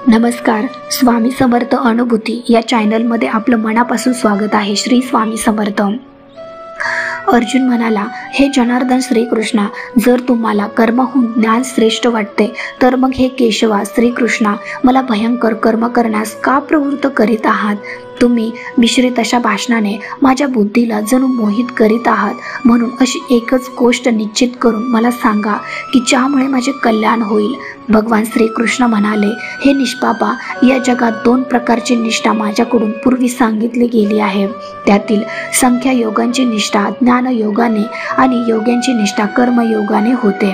नमस्कार. स्वामी समर्थ अनुभूती या चॅनलमध्ये आपलं मनापासून स्वागत आहे. श्री स्वामी समर्थ. अर्जुन म्हणाला, हे जनार्दन श्रीकृष्णा, जर तुम्हाला कर्महून ज्ञान श्रेष्ठ वाटते तर मग हे केशवा श्रीकृष्णा, मला भयंकर कर्म करण्यास का प्रवृत्त करीत आहात? तुम्ही मिश्रित अशा भाषणाने माझ्या बुद्धीला जणू मोहित करीत आहात. म्हणून अशी एकच गोष्ट निश्चित करून मला सांगा की ज्यामुळे माझे कल्याण होईल. भगवान श्रीकृष्ण म्हणाले, हे निष्पापा, या जगात 2 प्रकारची निष्ठा माझ्याकडून पूर्वी सांगितली गेली आहे. त्यातील संख्या योगांची निष्ठा ज्ञानयोगाने आणि योग्यांची निष्ठा कर्मयोगाने होते.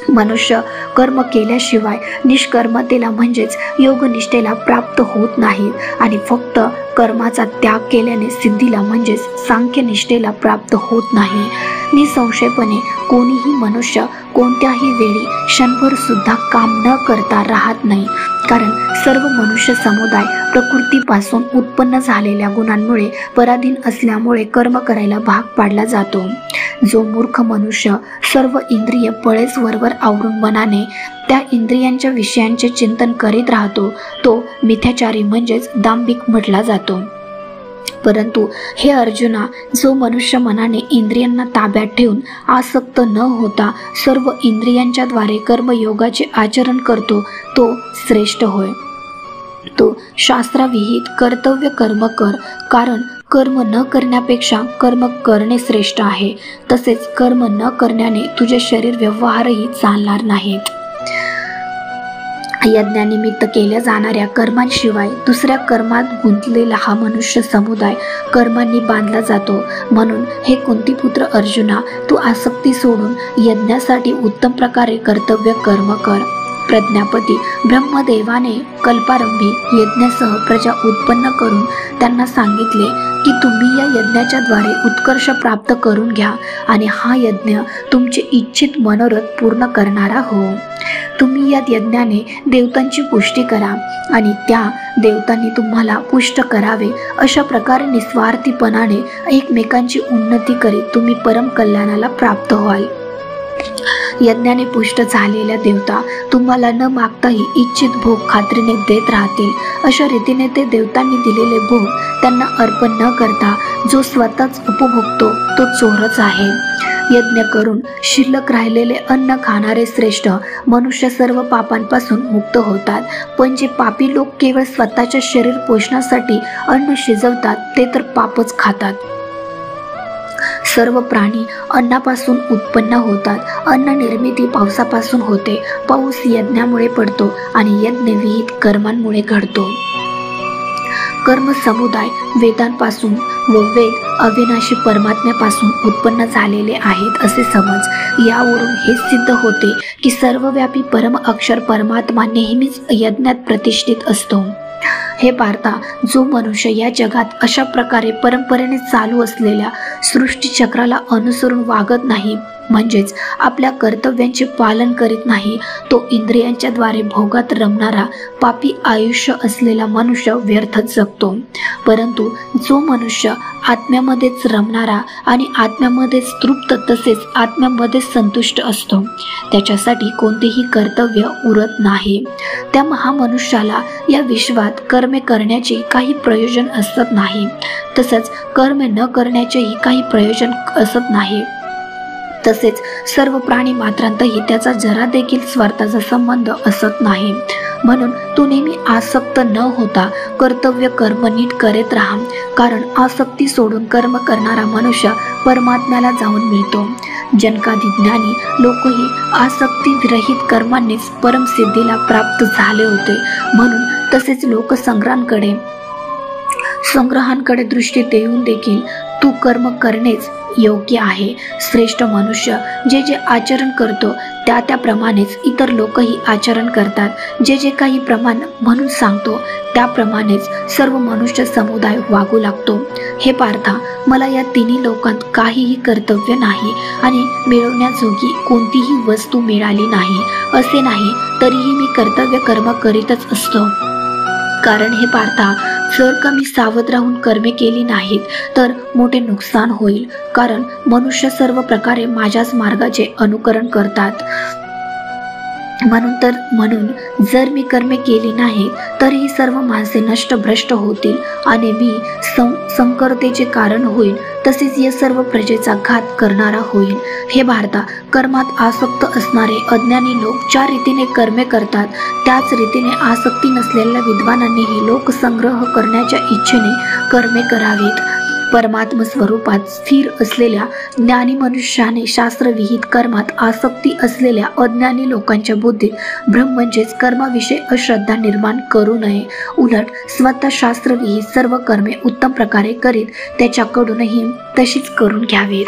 मनुष्य कर्म केल्याशिवाय निष्कर्मतेला म्हणजेच योगनिष्ठेला प्राप्त होत नाही आणि फक्त कर्माचा त्याग केल्याने सिद्धीला म्हणजेच सांख्यनिष्ठेला प्राप्त होत नाही. निसंशयपणे कोणीही मनुष्य कोणत्याही वेळी क्षणभर सुद्धा काम न करता राहत नाही, कारण सर्व मनुष्य समुदाय प्रकृतीपासून उत्पन्न झालेल्या गुणांमुळे पराधीन असल्यामुळे कर्म करायला भाग पाडला जातो. जो मूर्ख मनुष्य सर्व इंद्रिय बळेच वरवर आवरून मनाने त्या इंद्रियांच्या विषयांचे चिंतन करीत राहतो तो मिथ्याचारी म्हणजेच दांभिक म्हटला जातो. परंतु हे अर्जुना, जो मनुष्य मनाने इंद्रियांना ताब्यात ठेवून आसक्त न होता सर्व इंद्रियांच्या द्वारे कर्मयोगाचे आचरण करतो तो श्रेष्ठ होय. तो शास्त्राविहित कर्तव्य कर्म कर, कारण कर्म न करण्यापेक्षा कर्म करणे श्रेष्ठ आहे. तसेच कर्म न करण्याने तुझे शरीर व्यवहारही चालणार नाहीत. यज्ञानिमित्त केल्या जाणाऱ्या कर्मांशिवाय दुसऱ्या कर्मात गुंतलेला हा मनुष्य समुदाय कर्मांनी बांधला जातो. म्हणून हे कुंतीपुत्र अर्जुना, तू आसक्ती सोडून यज्ञासाठी उत्तम प्रकारे कर्तव्य कर्म कर. प्रज्ञापती ब्रह्मदेवाने कल्पारंभी यज्ञासह प्रजा उत्पन्न करून त्यांना सांगितले की तुम्ही या यज्ञाच्या द्वारे उत्कर्ष प्राप्त करून घ्या आणि हा यज्ञ तुमचे इच्छित मनोरथ पूर्ण करणारा हो. तुम्ही या यज्ञाने देवतांची पुष्टी करा आणि त्या देवतांनी तुम्हाला पुष्ट करावे. अशा प्रकारे निस्वार्थीपणाने एकमेकांची उन्नती करीत तुम्ही परम कल्याणाला प्राप्त व्हाल. यज्ञाने पुष्ट झालेल्या देवता तुम्हाला न मागताही इच्छित भोग खात्रीने देत राहतील. अशा रीतीने ते देवतांनी दिलेले भोग त्यांना अर्पण न करता जो स्वतःच उपभोगतो तो चोरच आहे. यज्ञ करून शिल्लक राहिलेले अन्न खाणारे श्रेष्ठ मनुष्य सर्व पापांपासून मुक्त होतात. पण जे पापी लोक केवळ स्वतःच्या शरीर पोषणासाठी अन्न शिजवतात ते तर पापच खातात. सर्व प्राणी अन्नापासून उत्पन्न होतात. अन्न निर्मिती पावसापासून होते. पाऊस यज्ञामुळे पडतो आणि यज्ञ विहित कर्मांमुळे घडतो. कर्म समुदाय वेदांपासून व वेद अविनाशी परमात्म्यापासून उत्पन्न झालेले आहेत असे समज. यावरून हे सिद्ध होते की सर्वव्यापी परम अक्षर परमात्मा नेहमीच यज्ञात प्रतिष्ठित असतो. हे पार्था, जो मनुष्य या जगात अशा प्रकारे परंपरेने चालू असलेल्या सृष्टीचक्राला अनुसरून वागत नाही, म्हणजेच आपल्या कर्तव्यांचे पालन करीत नाही, तो इंद्रियांच्या द्वारे भोगात रमणारा पापी आयुष्य असलेला मनुष्य व्यर्थच जगतो. परंतु जो मनुष्य आत्म्यामध्येच रमणारा आणि आत्म्यामध्येच तृप्त तसेच आत्म्यामध्येच संतुष्ट असतो त्याच्यासाठी कोणतेही कर्तव्य उरत नाही. त्या महामनुष्याला या विश्वात कर्मे करण्याचे काही प्रयोजन असत नाही, तसंच कर्म न करण्याचेही काही प्रयोजन असत नाही. तसेच सर्व प्राणी मात्रांतही त्याचा जरा देखील स्वार्थाचा संबंध असत नाही. म्हणून तू नेहमी आसक्त न होता कर्तव्य कर्म नीट करीत राहा, कारण आसक्ती सोडून कर्म करणारा मनुष्य परमात्म्याला जाऊन मिळतो. जनकादी ज्ञानी लोकही आसक्ती विरहित कर्मांनीच परमसिद्धीला प्राप्त झाले होते. म्हणून तसेच संग्रहांकडे दृष्टी देऊन देखील तू कर्म करणेच योग्य आहे. श्रेष्ठ मनुष्य जे जे आचरण करतो त्याप्रमाणेच इतर लोकही आचरण करतात. जे जे काही प्रमाण म्हणून सांगतो त्याप्रमाणेच सर्व मनुष्य समुदाय वागू लागतो. हे पार्था, मला या तिन्ही लोकांत काहीही कर्तव्य नाही आणि मिळवण्याजोगी कोणतीही वस्तू मिळाली नाही असे नाही, तरीही मी कर्तव्य कर्म करीतच असतो. कारण हे पार्था, जर का मी सावध राहून कर्मे केली नाहीत तर मोठे नुकसान होईल. कारण मनुष्य सर्व प्रकारे माझ्याच मार्गाचे अनुकरण करतात. म्हणून जर मी कर्मे केली नाही तर ही सर्व माणसे नष्ट भ्रष्ट होतील आणि मी संकरतेचे कारण होईल, तसेच या सर्व प्रजेचा घात करणारा होईल. हे भारता, कर्मात आसक्त असणारे अज्ञानी लोक ज्या रीतीने कर्मे करतात त्याच रीतीने आसक्ती नसलेल्या विद्वानांनीही लोकसंग्रह करण्याच्या इच्छेने कर्मे करावीत. परमात्म स्वरूपात स्थिर असलेल्या ज्ञानी मनुष्याने शास्त्रविहित कर्मात आसक्ती असलेल्या अज्ञानी लोकांच्या बुद्धीत भ्रम म्हणजेच कर्माविषयी अश्रद्धा निर्माण करू नये. उलट स्वतः शास्त्रविहित सर्व कर्मे उत्तम प्रकारे करीत त्याच्याकडूनही तशीच करून घ्यावीत.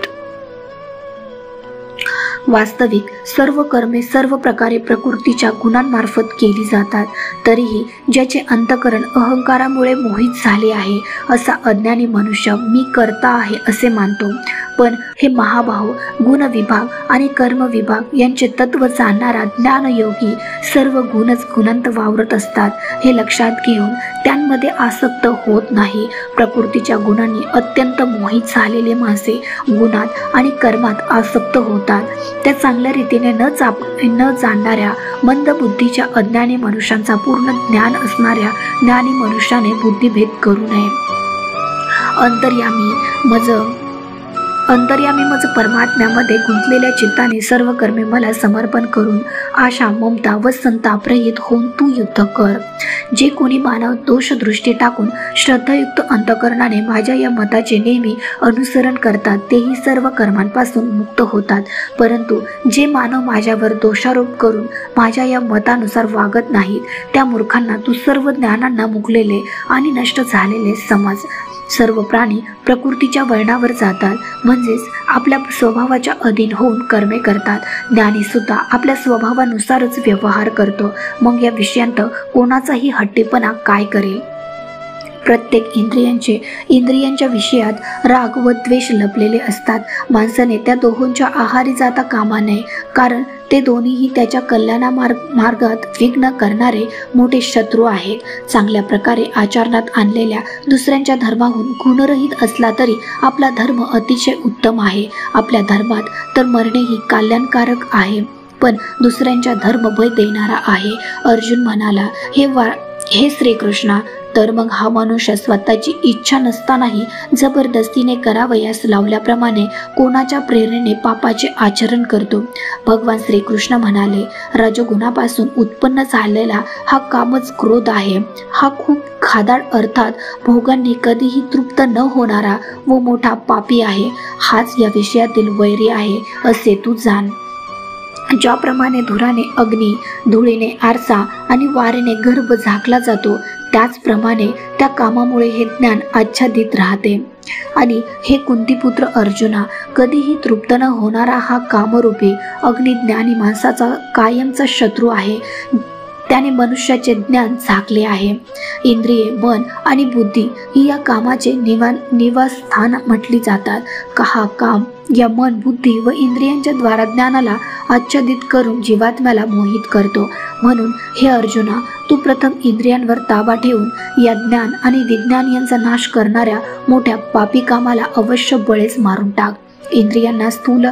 वास्तविक सर्व कर्मे सर्व प्रकारे प्रकृतीच्या गुणांमार्फत केली जातात. तरीही ज्याचे अंतःकरण अहंकारामुळे मोहित झाले आहे असा अज्ञानी मनुष्य मी करता आहे असे मानतो. पण हे महाबाहो, गुणविभाग आणि कर्मविभाग यांचे तत्व जाणणारा ज्ञानयोगी सर्व गुणच गुणांत वावरत असतात हे लक्षात घेऊन त्यांमध्ये आसक्त होत नाही. प्रकृतीच्या गुणांनी अत्यंत मोहित झालेले माणसे गुणात आणि कर्मात आसक्त होतात. त्या चांगल्या रीतीने न जाणणाऱ्या मंद बुद्धीच्या अज्ञानी मनुष्यांचा पूर्ण ज्ञान असणाऱ्या ज्ञानी मनुष्याने बुद्धिभेद करू नये. अंतर्यामी मज परमात्म्यामध्ये गुंतलेल्या चित्ताने सर्व कर्मे मला समर्पण करून आशा, ममता व संताप रहित होऊन तू युद्ध कर. जे कोणी मानव दोषदृष्टी टाकून श्रद्धायुक्त अंतःकरणाने माझ्या या मताचे नेहमी अनुसरण करतात तेही सर्व कर्मांपासून मुक्त होतात. परंतु जे मानव माझ्यावर दोषारोप करून माझ्या या मतानुसार वागत नाहीत त्या मूर्खांना तू सर्व ज्ञानांना मुकलेले आणि नष्ट झालेले समज. सर्व प्राणी प्रकृतीच्या वळणावर जातात, म्हणजेच आपल्या स्वभावाच्या अधीन होऊन कर्मे करतात. ज्ञानी सुद्धा आपल्या स्वभावानुसारच व्यवहार करतो. मग या विषयांत कोणाचाही हट्टीपणा काय करेल. प्रत्येक इंद्रियांच्या विषयात राग व द्वेष लपलेले असतात. माणसाने त्या दोहोंच्या आहारी जाता कामा नये, कारण ते दोन्हीही त्याच्या कल्याणामार्गात विघ्न करणारे मोठे शत्रू आहेत. चांगल्या प्रकारे आचरणात आणलेल्या दुसऱ्यांच्या धर्माहून गुणरहित असला तरी आपला धर्म अतिशय उत्तम आहे. आपल्या धर्मात तर मरणेही कल्याणकारक आहे, पण दुसऱ्यांचा धर्म भय देणारा आहे. अर्जुन म्हणाला, हे श्रीकृष्णा, तर मग हा मनुष्य स्वतःची इच्छा नसतानाही जबरदस्तीने करावयास लावल्याप्रमाणे कोणाच्या प्रेरणेने पापाचे आचरण करतो. भगवान श्रीकृष्ण म्हणाले, रजोगुणापासून उत्पन्न झालेला हा कामच क्रोध आहे. हा खूप खादाड अर्थात भोगांनी कधीही तृप्त न होणारा व मोठा पापी आहे. हाच या विषयातील वैरी आहे असे तू जाण. ज्याप्रमाणे धुराने अग्नी, धुळीने आरसा आणि वारेने गर्भ झाकला जातो, त्याचप्रमाणे त्या कामामुळे हे ज्ञान आच्छादित राहते. आणि हे कुंतीपुत्र अर्जुना, कधीही तृप्त न होणारा हा कामरूपी अग्निज्ञानी माणसाचा कायमचा शत्रू आहे. त्याने मनुष्याचे ज्ञान झाकले आहे. इंद्रिये, मन आणि बुद्धी ही या कामाचे निवासस्थान म्हटली जातात. हा काम या मन, बुद्धी व इंद्रियांच्या द्वारा ज्ञानाला आच्छादित करून जीवात्म्याला मोहित करतो. म्हणून हे अर्जुना, तू प्रथम इंद्रियांवर ताबा ठेवून या ज्ञान आणि विज्ञान यांचा नाश करणाऱ्या मोठ्या पापी कामाला अवश्य बळेच मारून टाक. इंद्रियांना स्थूल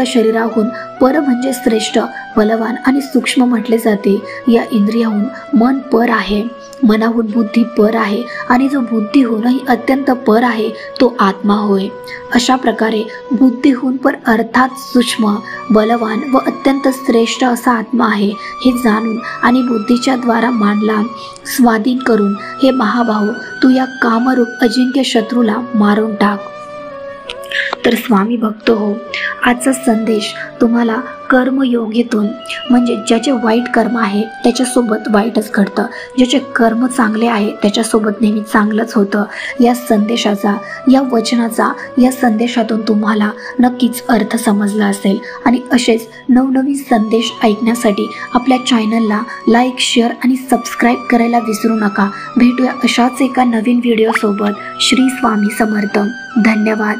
शरीराहून पर म्हणजे श्रेष्ठ, बलवान आणि सूक्ष्म म्हटले जाते. या इंद्रियाहून मन पर आहे, मनाहून बुद्धी पर आहे आणि जो बुद्धीहूनही अत्यंत पर आहे तो आत्मा होय. अशा प्रकारे बुद्धीहून पर अर्थात सूक्ष्म, बलवान व अत्यंत श्रेष्ठ असा आत्मा आहे हे जाणून आणि बुद्धीच्या द्वारा मानला स्वाधीन करून हे महाभाऊ, तू या कामरूप अजिंक्य शत्रूला मारून टाक. तर स्वामी भक्त हो, आजचा संदेश तुम्हाला कर्मयोगीतून, म्हणजे ज्याचे वाईट कर्म आहे त्याच्यासोबत वाईटच घडतं, ज्याचे कर्म चांगले आहे त्याच्यासोबत नेहमी चांगलंच होतं, या संदेशाचा, या वचनाचा, या संदेशातून तुम्हाला नक्कीच अर्थ समजला असेल. आणि असेच नवनवीन संदेश ऐकण्यासाठी आपल्या चॅनलला लाईक, शेअर आणि सबस्क्राईब करायला विसरू नका. भेटूया अशाच एका नवीन व्हिडिओसोबत. श्री स्वामी समर्थ. धन्यवाद.